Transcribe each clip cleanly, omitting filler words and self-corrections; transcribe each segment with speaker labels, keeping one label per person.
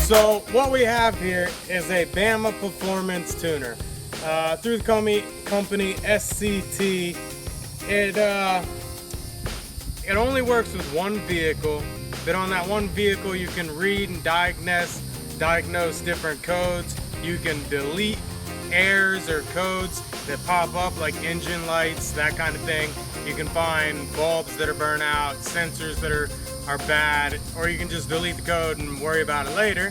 Speaker 1: So what we have here is a Bama performance tuner through the company SCT. It only works with one vehicle, but on that one vehicle you can read and diagnose different codes. You can delete errors or codes that pop up, like engine lights, that kind of thing. You can find bulbs that are burnt out, sensors that are bad, or you can just delete the code and worry about it later.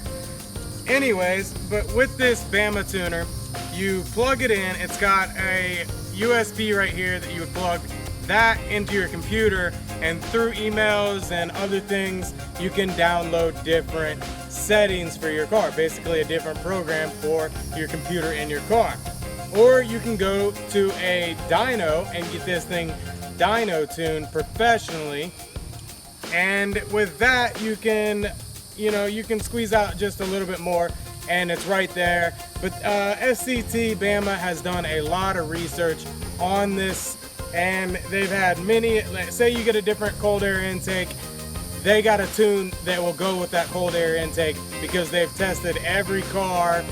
Speaker 1: Anyways, but with this Bama tuner, you plug it in. It's got a USB right here that you would plug that into your computer, and through emails and other things you can download different settings for your car, basically a different program for your computer in your car. Or you can go to a dyno and get this thing dyno tuned professionally, and with that you can squeeze out just a little bit more, and it's right there. But SCT Bama has done a lot of research on this, and they've had many. Say you get a different cold air intake, they got a tune that will go with that cold air intake, because they've tested every car,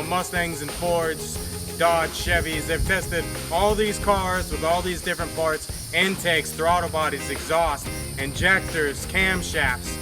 Speaker 1: Mustangs and Fords, Dodge, Chevys. They've tested all these cars with all these different parts, intakes, throttle bodies, exhaust, injectors, camshafts,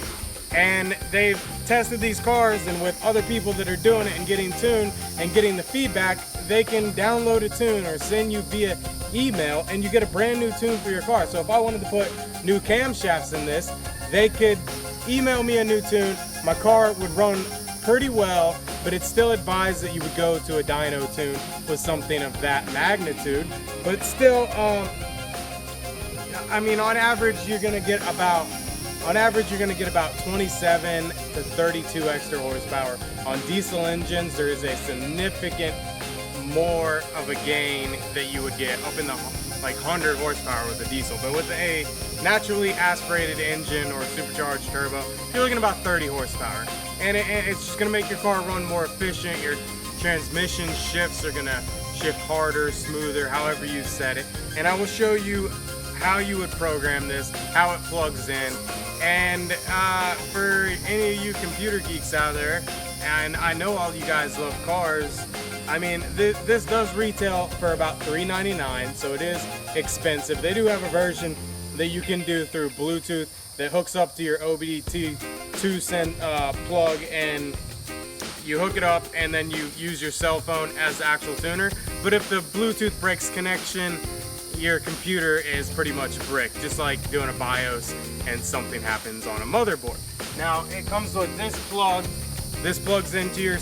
Speaker 1: and they've tested these cars, and with other people that are doing it and getting tuned and getting the feedback, they can download a tune or send you via email, and you get a brand new tune for your car. So if I wanted to put new camshafts in this, they could email me a new tune. My car would run pretty well, but it's still advised that you would go to a dyno tune with something of that magnitude. But still, on average you're gonna get about 27 to 32 extra horsepower. On diesel engines, there is a significant more of a gain that you would get up in the 100 horsepower with a diesel. But with a naturally aspirated engine or supercharged turbo, you're looking about 30 horsepower. And it's just gonna make your car run more efficient. Your transmission shifts are gonna shift harder, smoother, however you set it. And I will show you how you would program this, how it plugs in. And for any of you computer geeks out there, and I know all you guys love cars, this does retail for about $3.99, so it is expensive. They do have a version that you can do through Bluetooth that hooks up to your OBD2 plug, and you hook it up and then you use your cell phone as the actual tuner. But if the Bluetooth breaks connection, your computer is pretty much bricked, just like doing a BIOS and something happens on a motherboard. Now it comes with this plug. This plugs into your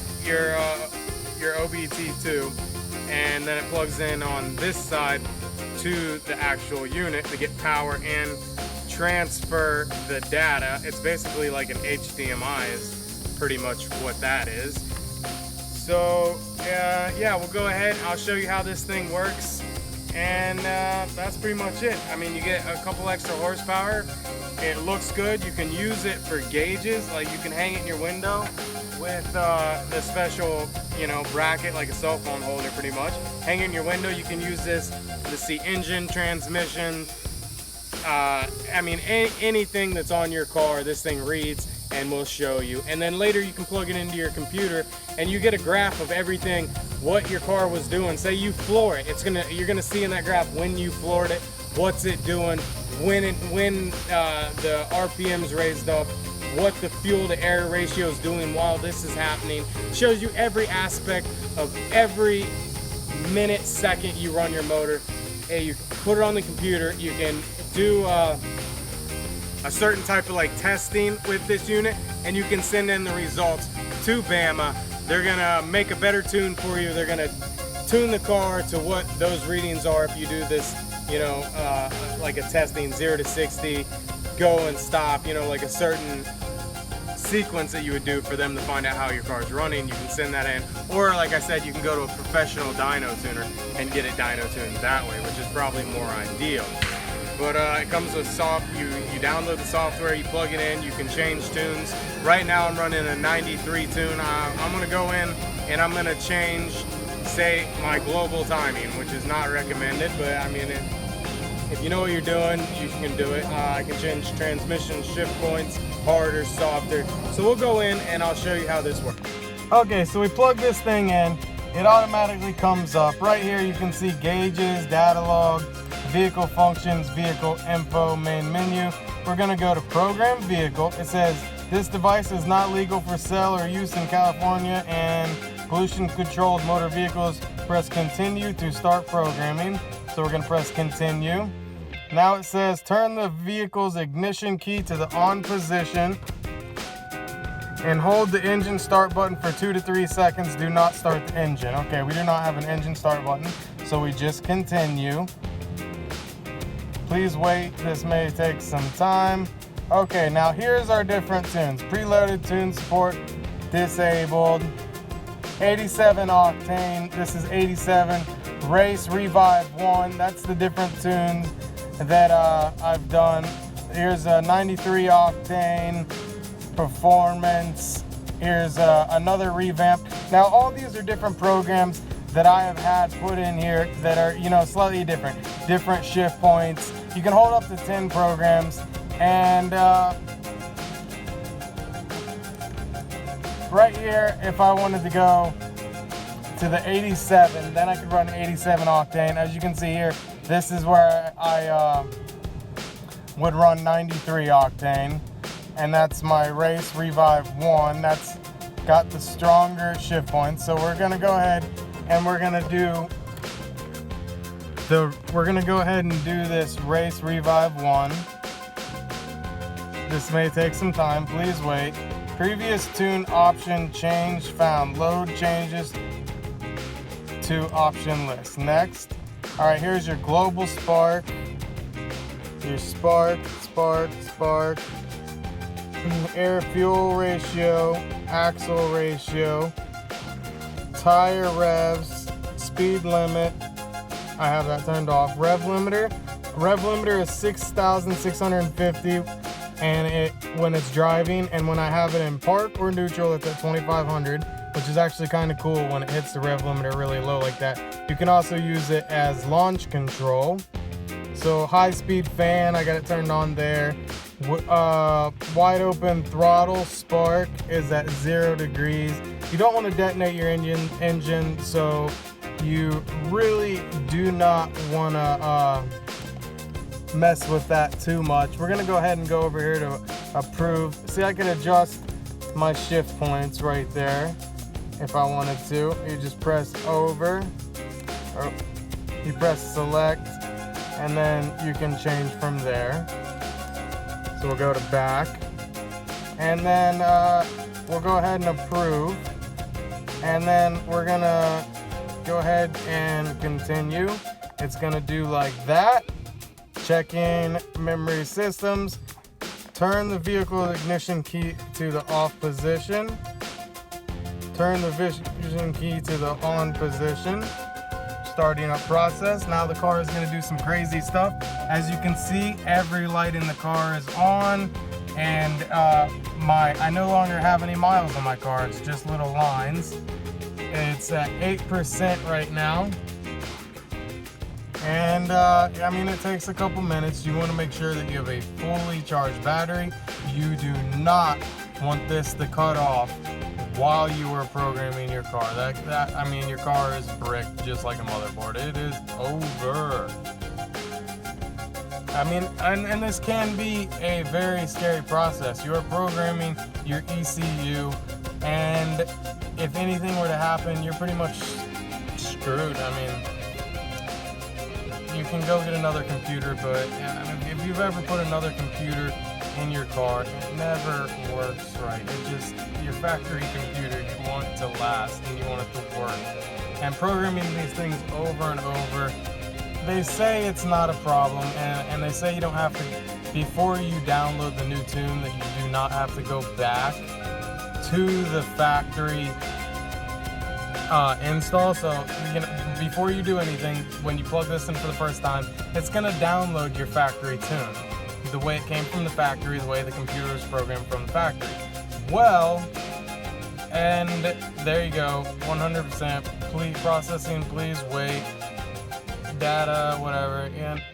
Speaker 1: OBD2, and then it plugs in on this side to the actual unit to get power and transfer the data. It's basically like an HDMI is pretty much what that is. So yeah, we'll go ahead. I'll show you how this thing works, and that's pretty much it. You get a couple extra horsepower. It looks good. You can use it for gauges, like you can hang it in your window with the special bracket, like a cell phone holder pretty much. Hang it in your window. You can use this to see engine, transmission, anything that's on your car, this thing reads and will show you. And then later you can plug it into your computer and you get a graph of everything, what your car was doing. Say you floor it, you're gonna see in that graph when you floored it, what's it doing, when the RPM's raised up, what the fuel to air ratio is doing while this is happening. It shows you every aspect of every minute, second you run your motor. Hey, you put it on the computer, you can do a certain type of testing with this unit, and you can send in the results to Bama. They're gonna make a better tune for you. They're gonna tune the car to what those readings are if you do this, like a testing 0 to 60, go and stop, like a certain sequence that you would do for them to find out how your car's running. You can send that in, or like I said, you can go to a professional dyno tuner and get it dyno tuned that way, which is probably more ideal. But it comes with you download the software, you plug it in, you can change tunes. Right now I'm running a 93 tune. I'm gonna go in and I'm gonna change, say, my global timing, which is not recommended, but If you know what you're doing, you can do it. I can change transmission shift points, harder, softer. So we'll go in and I'll show you how this works. Okay, so we plug this thing in. It automatically comes up. Right here you can see gauges, data log, vehicle functions, vehicle info, main menu. We're gonna go to program vehicle. It says this device is not legal for sale or use in California and pollution controlled motor vehicles. Press continue to start programming. So we're gonna press continue. Now it says turn the vehicle's ignition key to the on position and hold the engine start button for 2 to 3 seconds. Do not start the engine. Okay, we do not have an engine start button, so we just continue. Please wait, this may take some time. Okay, now here's our different tunes. Preloaded tune support disabled. 87 octane, this is 87. Race Revive 1, that's the different tunes that I've done. Here's a 93 octane. Performance. Here's another revamp. Now all these are different programs that I have had put in here that are, you know, slightly different shift points. You can hold up to 10 programs, and right here, if I wanted to go to the 87, then I could run 87 octane. As you can see here, this is where I would run 93 octane. And that's my Race Revive 1. That's got the stronger shift points. So we're gonna go ahead and we're gonna go ahead and do this Race Revive 1. This may take some time, please wait. Previous tune option change found. Load changes to option list. Next. All right, here's your global spark. Your spark. Air fuel ratio, axle ratio, tire revs, speed limit. I have that turned off. Rev limiter is 6,650, and when it's driving, and when I have it in park or neutral, it's at 2,500, which is actually kind of cool when it hits the rev limiter really low like that. You can also use it as launch control. So high speed fan, I got it turned on there. Wide open throttle spark is at 0 degrees. You don't want to detonate your engine, so you really do not want to mess with that too much. We're gonna go ahead and go over here to approve. See, I can adjust my shift points right there if I wanted to. You just press over, or you press select, and then you can change from there. So we'll go to back, and then we'll go ahead and approve, and then we're gonna go ahead and continue. It's gonna do like that. Check in memory systems, turn the vehicle ignition key to the off position, turn the vision key to the on position. Starting up process. Now the car is going to do some crazy stuff. As you can see, every light in the car is on, and I no longer have any miles on my car. It's just little lines. It's at 8% right now, and I mean, it takes a couple minutes. You want to make sure that you have a fully charged battery. You do not want this to cut off while you were programming your car. I mean, your car is bricked just like a motherboard. It is over. I mean, and this can be a very scary process. You are programming your ECU, and if anything were to happen, you're pretty much screwed. I mean, you can go get another computer, but I mean, if you've ever put another computer in your car, it never works right. It just, your factory computer, you want it to last and you want it to work. And programming these things over and over, they say it's not a problem, and they say you don't have to, before you download the new tune, that you do not have to go back to the factory install. So before you do anything, when you plug this in for the first time, it's going to download your factory tune, the way it came from the factory, the way the computer was programmed from the factory. Well, and there you go, 100% complete processing. Please wait. Data, whatever,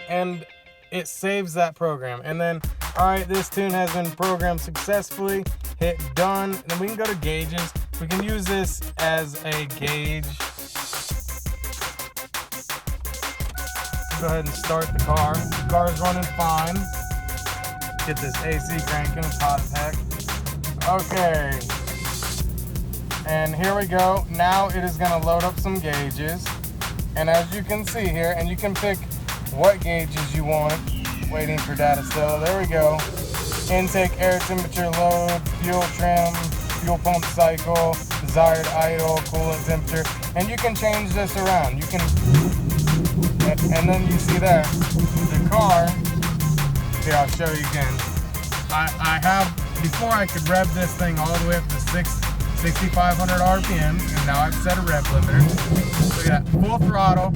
Speaker 1: and it saves that program. And then, all right, this tune has been programmed successfully. Hit done. And then we can go to gauges. We can use this as a gauge. Go ahead and start the car. The car is running fine. Get this AC cranking. It's hot as heck. Okay. And here we go. Now it is going to load up some gauges. And as you can see here, and you can pick what gauges you want. Waiting for data still. There we go. Intake, air temperature, load, fuel trim, fuel pump cycle, desired idle, coolant temperature. And you can change this around. You can, and then you see there, the car. Here, I'll show you again. I have, before I could rev this thing all the way up to 6,500 RPMs, and now I've set a rev limiter. Look at that, full throttle.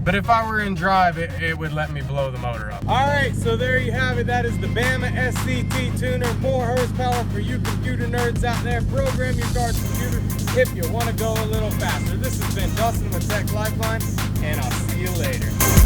Speaker 1: But if I were in drive, it would let me blow the motor up. All right, so there you have it. That is the Bama SCT tuner. More horsepower for you computer nerds out there. Program your car's computer if you want to go a little faster. This has been Dustin with Tech Lifeline, and I'll see you later.